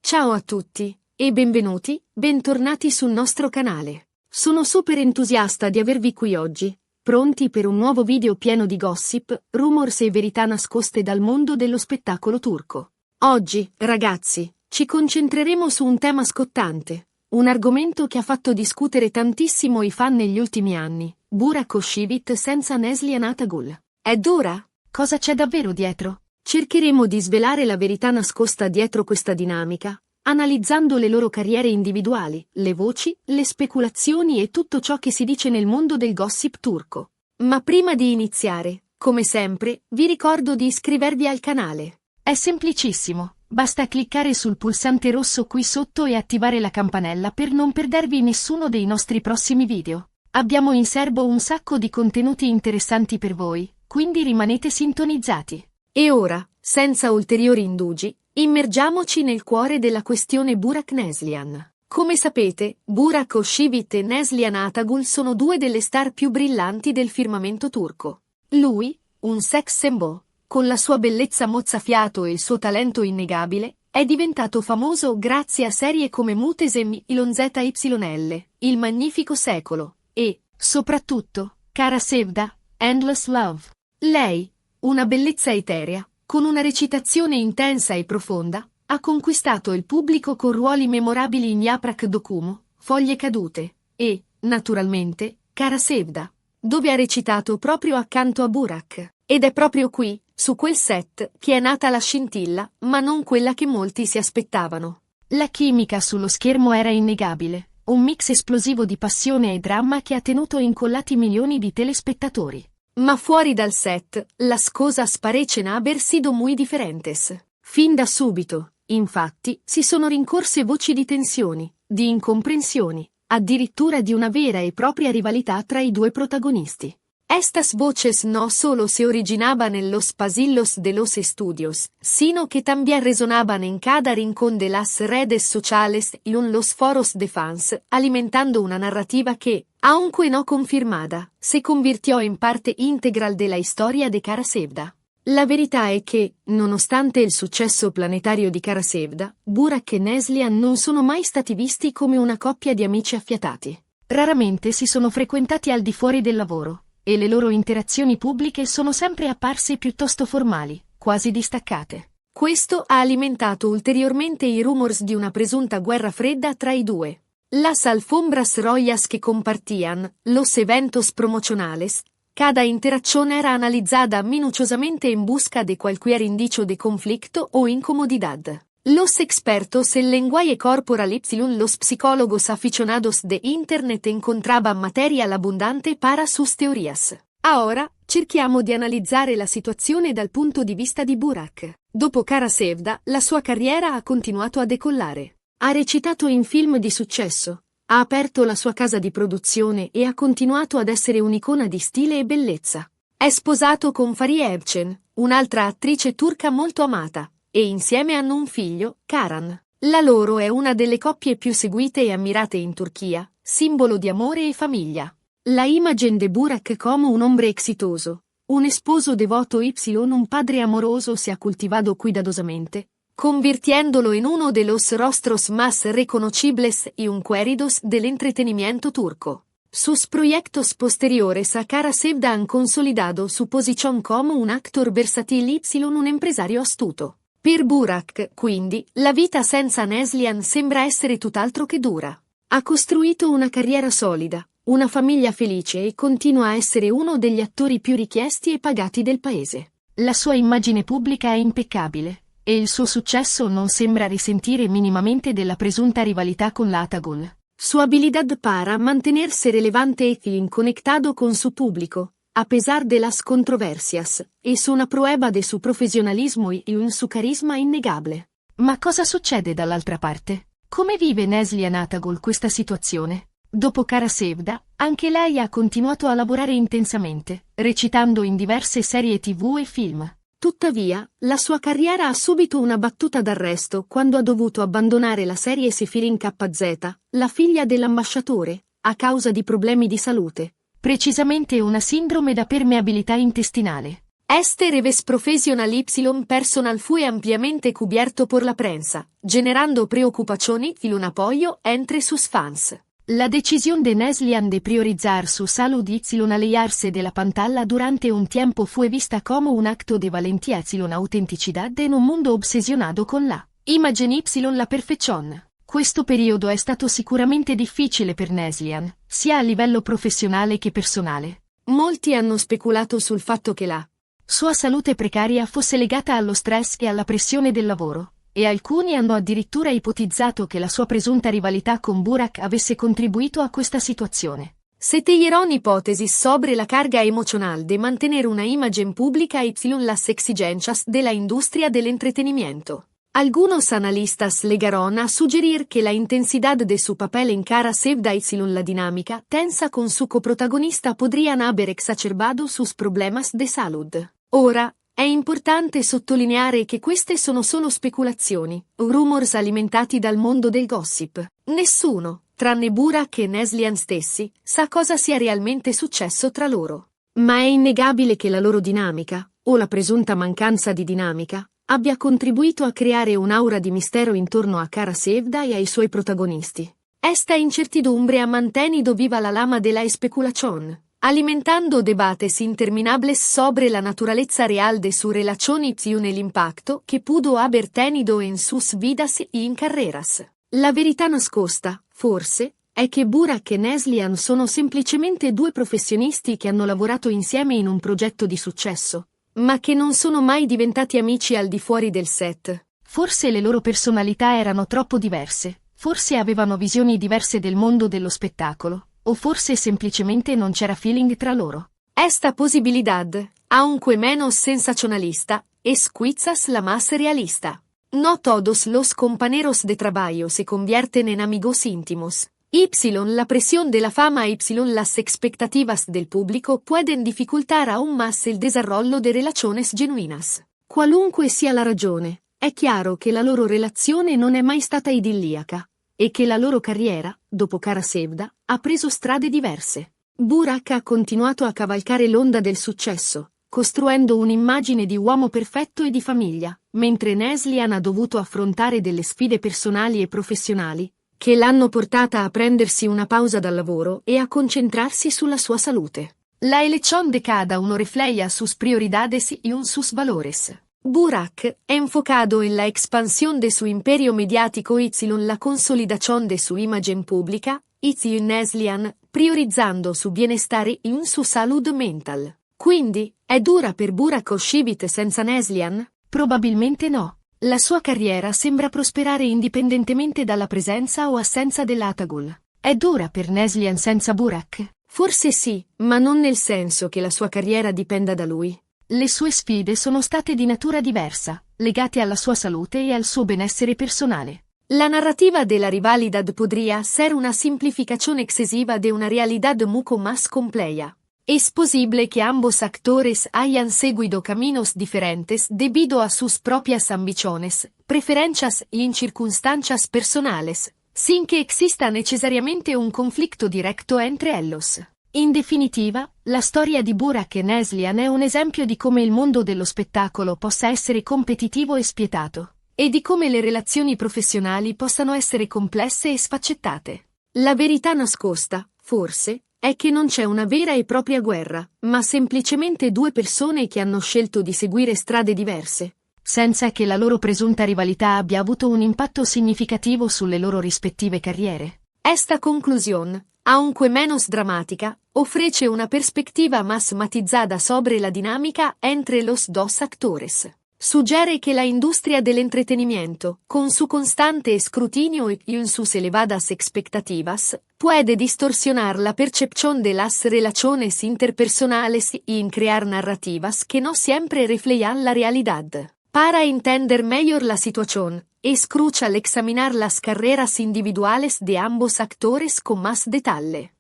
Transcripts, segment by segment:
Ciao a tutti, e bentornati sul nostro canale. Sono super entusiasta di avervi qui oggi, pronti per un nuovo video pieno di gossip, rumors e verità nascoste dal mondo dello spettacolo turco. Oggi, ragazzi, ci concentreremo su un tema scottante, un argomento che ha fatto discutere tantissimo i fan negli ultimi anni, Burak Özçivit senza Neslihan Atagul. È dura? Cosa c'è davvero dietro? Cercheremo di svelare la verità nascosta dietro questa dinamica, analizzando le loro carriere individuali, le voci, le speculazioni e tutto ciò che si dice nel mondo del gossip turco. Ma prima di iniziare, come sempre, vi ricordo di iscrivervi al canale. È semplicissimo, basta cliccare sul pulsante rosso qui sotto e attivare la campanella per non perdervi nessuno dei nostri prossimi video. Abbiamo in serbo un sacco di contenuti interessanti per voi, quindi rimanete sintonizzati. E ora, senza ulteriori indugi, immergiamoci nel cuore della questione Burak Neslihan. Come sapete, Burak Özçivit e Neslihan Atagul sono due delle star più brillanti del firmamento turco. Lui, un sex symbol, con la sua bellezza mozzafiato e il suo talento innegabile, è diventato famoso grazie a serie come Muhteşem Yüzyıl, Il Magnifico Secolo, e, soprattutto, Kara Sevda, Endless Love. Lei, una bellezza eterea, con una recitazione intensa e profonda, ha conquistato il pubblico con ruoli memorabili in Yaprak Dökümü, Foglie cadute, e, naturalmente, Kara Sevda, dove ha recitato proprio accanto a Burak. Ed è proprio qui, su quel set, che è nata la scintilla, ma non quella che molti si aspettavano. La chimica sullo schermo era innegabile, un mix esplosivo di passione e dramma che ha tenuto incollati milioni di telespettatori. Ma fuori dal set, las cosas parecen haber sido muy diferentes. Fin da subito, infatti, si sono rincorse voci di tensioni, di incomprensioni, addirittura di una vera e propria rivalità tra i due protagonisti. Estas voces no solo se originaban en los pasillos de los estudios, sino que también resonaban en cada rincón de las redes sociales y en los foros de fans, alimentando una narrativa que, aunque no confirmada, se convirtió en parte integral de la historia de Kara Sevda. La verità è che, nonostante il successo planetario di Kara Sevda, Burak e Neslihan non sono mai stati visti come una coppia di amici affiatati. Raramente si sono frequentati al di fuori del lavoro, e le loro interazioni pubbliche sono sempre apparse piuttosto formali, quasi distaccate. Questo ha alimentato ulteriormente i rumors di una presunta guerra fredda tra i due. Las alfombras rojas que compartían, los eventos promocionales, cada interacción era analizada minuciosamente en busca de cualquier indicio de conflicto o incomodidad. Los expertos en lenguaje corporal y los psicólogos aficionados de Internet encontraban material abundante para sus teorías. Ora, cerchiamo di analizzare la situazione dal punto di vista di Burak. Dopo Kara Sevda, la sua carriera ha continuato a decollare. Ha recitato in film di successo, ha aperto la sua casa di produzione e ha continuato ad essere un'icona di stile e bellezza. È sposato con Fariye Evcen, un'altra attrice turca molto amata, e insieme hanno un figlio, Karan. La loro è una delle coppie più seguite e ammirate in Turchia, simbolo di amore e famiglia. La imagen de Burak come un hombre exitoso, un esposo devoto y un padre amoroso se ha cultivado cuidadosamente, convirtiéndolo en uno de los rostros más reconocibles y unquéridos del entretenimiento turco. Sus proyectos posteriores a Kara Sevda han consolidado su posición como un actor versátil y un empresario astuto. Per Burak, quindi, la vita senza Neslihan sembra essere tutt'altro che dura. Ha costruito una carriera solida, una famiglia felice e continua a essere uno degli attori più richiesti e pagati del paese. La sua immagine pubblica è impeccabile, e il suo successo non sembra risentire minimamente della presunta rivalità con l'Atagul. Su habilidad para mantenerse relevante y conectado con su público, a pesar de las controversias, es una prueba de su profesionalismo y un su carisma innegabile. Ma cosa succede dall'altra parte? Come vive Neslihan Atagul questa situazione? Dopo Kara Sevda, anche lei ha continuato a lavorare intensamente, recitando in diverse serie TV e film. Tuttavia, la sua carriera ha subito una battuta d'arresto quando ha dovuto abbandonare la serie Sefirin KZ, la figlia dell'ambasciatore, a causa di problemi di salute. Precisamente una sindrome da permeabilità intestinale. Este reves profesional y personal fue ampliamente cubierto por la prensa, generando preocupaciones y un apoyo entre sus fans. La decisión de Neslihan de priorizar su salud y alejarse de la pantalla durante un tiempo fue vista como un acto de valentía y autenticidad en un mundo obsesionado con la imagen y la perfezione. Questo periodo è stato sicuramente difficile per Neslihan, sia a livello professionale che personale. Molti hanno speculato sul fatto che la sua salute precaria fosse legata allo stress e alla pressione del lavoro, e alcuni hanno addirittura ipotizzato che la sua presunta rivalità con Burak avesse contribuito a questa situazione. Se tejeron ipótesis sobre la carga emocional de mantener una imagen pública y las exigencias de la industria del entretenimiento. Algunos analistas llegaron a sugerir que la intensidad de su papel en Cara Sevda y la dinámica tensa con su coprotagonista podrían haber exacerbado sus problemas de salud. Ora, è importante sottolineare che queste sono solo speculazioni, o rumors alimentati dal mondo del gossip. Nessuno, tranne Burak e Neslihan stessi, sa cosa sia realmente successo tra loro. Ma è innegabile che la loro dinamica, o la presunta mancanza di dinamica, abbia contribuito a creare un'aura di mistero intorno a Cara Sevda e ai suoi protagonisti. Esta incertidumbre ha mantenido viva la lama de la especulación, alimentando debates interminables sobre la naturaleza real de su relación y el impacto que pudo haber tenido en sus vidas y in carreras. La verità nascosta, forse, è che Burak e Neslihan sono semplicemente due professionisti che hanno lavorato insieme in un progetto di successo, ma che non sono mai diventati amici al di fuori del set. Forse le loro personalità erano troppo diverse, forse avevano visioni diverse del mondo dello spettacolo, o forse semplicemente non c'era feeling tra loro. Esta posibilidad, aunque menos sensacionalista, es quizás la más realista. No todos los compañeros de trabajo se convierten en amigos íntimos. La presión de la fama y las expectativas del público pueden dificultar aún más el desarrollo de relaciones genuinas. Qualunque sia la ragione, è chiaro che la loro relazione non è mai stata idilliaca, e che la loro carriera, dopo Cara Sevda, ha preso strade diverse. Burak ha continuato a cavalcare l'onda del successo, costruendo un'immagine di uomo perfetto e di famiglia, mentre Neslihan ha dovuto affrontare delle sfide personali e professionali, che l'hanno portata a prendersi una pausa dal lavoro e a concentrarsi sulla sua salute. La elección de cada uno refleja sus prioridades y sus valores. Burak, enfocado en la expansión de su imperio mediático y la consolidación de su imagen pública, y Neslihan, priorizzando su bienestar y su salud mental. Quindi, è dura per Burak Oshivit senza Neslihan? Probabilmente no. La sua carriera sembra prosperare indipendentemente dalla presenza o assenza dell'Atagul. È dura per Neslihan senza Burak? Forse sì, ma non nel senso che la sua carriera dipenda da lui. Le sue sfide sono state di natura diversa, legate alla sua salute e al suo benessere personale. La narrativa della rivalidad podría ser una simplificación excesiva de una realidad mucho más compleja. Es posible que ambos actores hayan seguido caminos diferentes debido a sus propias ambiciones, preferencias y circunstancias personales, sin que exista necesariamente un conflicto directo entre ellos. In definitiva, la storia di Burak e Neslihan è un esempio di come il mondo dello spettacolo possa essere competitivo e spietato, e di come le relazioni professionali possano essere complesse e sfaccettate. La verità nascosta, forse, è che non c'è una vera e propria guerra, ma semplicemente due persone che hanno scelto di seguire strade diverse, senza che la loro presunta rivalità abbia avuto un impatto significativo sulle loro rispettive carriere. Esta conclusión, aunque menos dramática, ofrece una perspectiva más matizada sobre la dinámica entre los dos actores. Sugiere que la industria del entretenimiento, con su constante escrutinio y sus elevadas expectativas, puede distorsionar la percepción de las relaciones interpersonales y crear narrativas que no siempre reflejan la realidad. Para entender mejor la situación, es crucial examinar las carreras individuales de ambos actores con más detalle.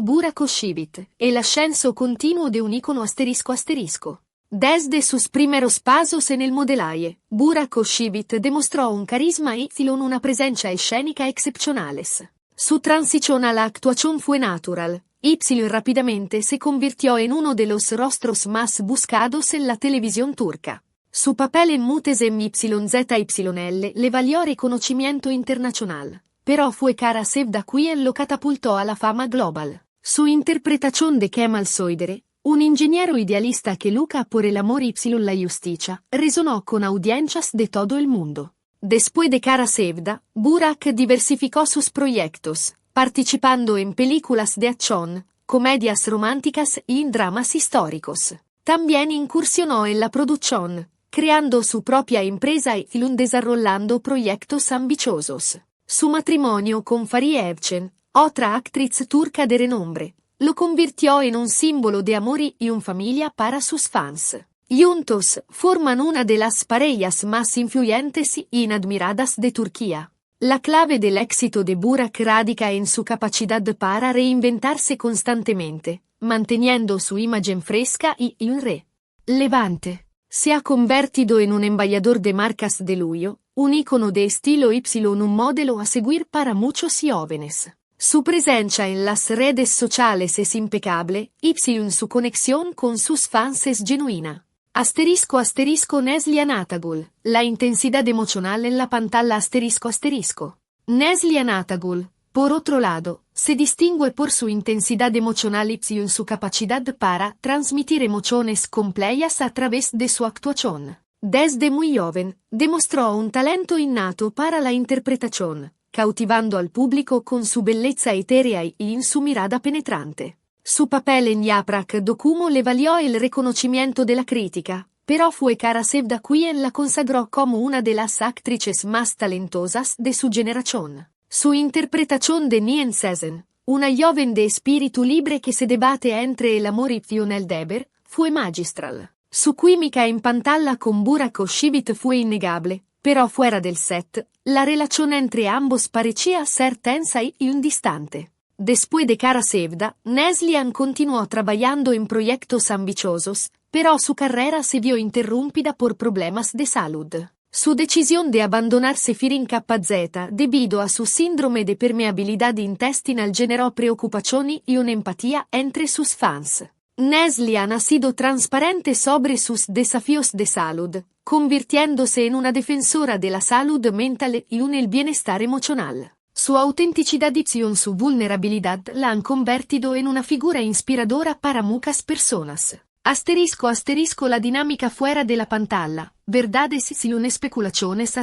Burak Oshivit, el ascenso continuo de un icono ***. Desde sus primeros pasos en el modelaje, Burak Oshivit demostró un carisma y una presencia escénica excepcionales. Su transición a la actuación fue natural, Y rápidamente se convirtió en uno de los rostros más buscados en la televisión turca. Su papel en Muhteşem YZYL le valió reconocimiento internacional, pero fue Kara Sevda quien lo catapultó a la fama global. Su interpretación de Kemal Soydere, un ingeniero idealista que lucha por el amor y la justicia, resonó con audiencias de todo el mundo. Después de Kara Sevda, Burak diversificó sus proyectos, participando en películas de acción, comedias románticas y en dramas históricos. También incursionó en la producción, creando su propia empresa y desarrollando proyectos ambiciosos. Su matrimonio con Fariye Evcen, otra actriz turca de renombre, lo convirtió en un símbolo de amor y una familia para sus fans. Juntos, forman una de las parejas más influyentes y admiradas de Turquía. La clave del éxito de Burak radica en su capacidad para reinventarse constantemente, manteniendo su imagen fresca y relevante. Se ha convertido en un embajador de marcas de lujo, un icono de estilo y un modelo a seguir para muchos jóvenes. Su presencia en las redes sociales es impecable, y su conexión con sus fans es genuina. Neslihan Atagul, la intensidad emocional en la pantalla Neslihan Atagul, por otro lado, se distingue por su intensidad emocional y su capacidad para transmitir emociones complejas a través de su actuación. Desde muy joven, demostró un talento innato para la interpretación, cautivando al público con su belleza etérea y en su mirada penetrante. Su papel en Yaprak Dokumu le valió el reconocimiento de la crítica, pero fue Kara Sevda quien la consagró como una de las actrices más talentosas de su generación. Su interpretación de Nien Sezen, una joven de espíritu libre que se debate entre el amor y el deber, fue magistral. Su química en pantalla con Burak Özçivit fue innegable, pero fuera del set, la relación entre ambos parecía ser tensa y distante. Después de Kara Sevda, Neslihan continuó trabajando en proyectos ambiciosos, pero su carrera se vio interrumpida por problemas de salud. Su decisión de abandonarse Firin KZ debido a su síndrome de permeabilidad intestinal generó preocupación y una empatía entre sus fans. Neslihan ha sido transparente sobre sus desafíos de salud, convirtiéndose en una defensora de la salud mental y el bienestar emocional. Su autenticidad y su vulnerabilidad la han convertido en una figura inspiradora para muchas personas. La dinámica fuera de la pantalla, verdades y especulaciones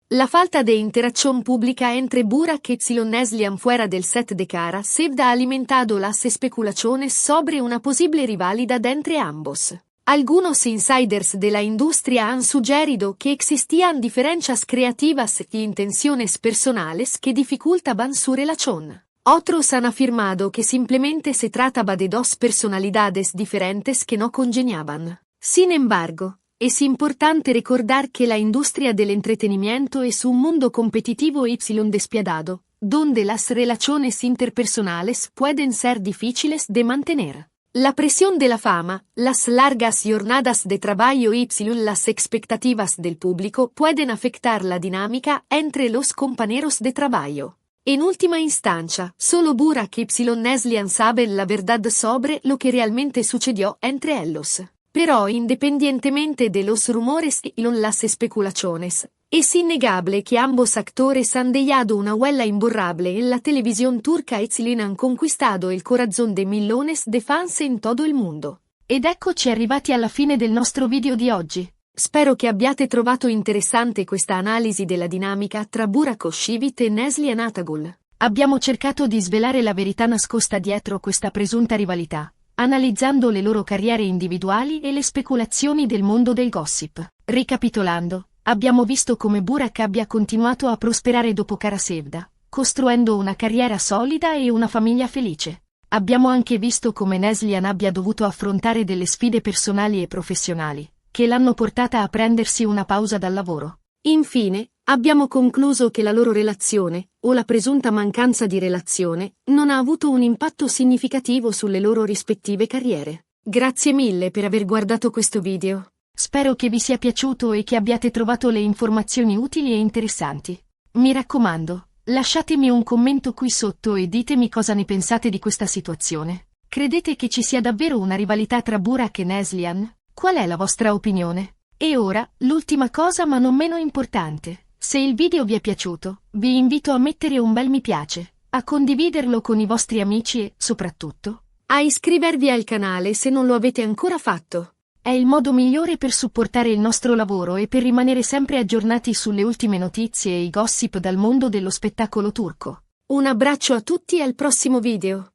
La falta de interacción pública entre Burak y Neslihan fuera del set de Kara Sevda ha alimentado las especulaciones sobre una posible rivalidad entre ambos. Algunos insiders de la industria han sugerido que existían diferencias creativas y intenciones personales que dificultaban su relación. Otros han afirmado que simplemente se trataba de dos personalidades diferentes que no congeniaban. Sin embargo, es importante recordar que la industria del entretenimiento es un mundo competitivo y despiadado, donde las relaciones interpersonales pueden ser difíciles de mantener. La presión de la fama, las largas jornadas de trabajo y las expectativas del público pueden afectar la dinámica entre los compañeros de trabajo. En última instancia, solo Burak y Neslihan saben la verdad sobre lo que realmente sucedió entre ellos. Pero independientemente de los rumores y las especulaciones, es innegable que ambos actores han dejado una huella imborrable en la televisión turca y han conquistato il corazón de millones de fans in todo il mondo. Ed eccoci arrivati alla fine del nostro video di oggi. Spero che abbiate trovato interessante questa analisi della dinamica tra Burak Özçivit e Neslihan Atagul. Abbiamo cercato di svelare la verità nascosta dietro questa presunta rivalità, analizzando le loro carriere individuali e le speculazioni del mondo del gossip. Ricapitolando, abbiamo visto come Burak abbia continuato a prosperare dopo Kara Sevda, costruendo una carriera solida e una famiglia felice. Abbiamo anche visto come Neslihan abbia dovuto affrontare delle sfide personali e professionali, che l'hanno portata a prendersi una pausa dal lavoro. Infine, abbiamo concluso che la loro relazione, o la presunta mancanza di relazione, non ha avuto un impatto significativo sulle loro rispettive carriere. Grazie mille per aver guardato questo video. Spero che vi sia piaciuto e che abbiate trovato le informazioni utili e interessanti. Mi raccomando, Lasciatemi un commento qui sotto e ditemi cosa ne pensate di questa situazione. Credete che ci sia davvero una rivalità tra Burak e Neslihan? Qual è la vostra opinione? E ora, l'ultima cosa ma non meno importante. Se il video vi è piaciuto, vi invito a mettere un bel mi piace, a condividerlo con i vostri amici e, soprattutto, a iscrivervi al canale se non lo avete ancora fatto. È il modo migliore per supportare il nostro lavoro e per rimanere sempre aggiornati sulle ultime notizie e i gossip dal mondo dello spettacolo turco. Un abbraccio a tutti e al prossimo video.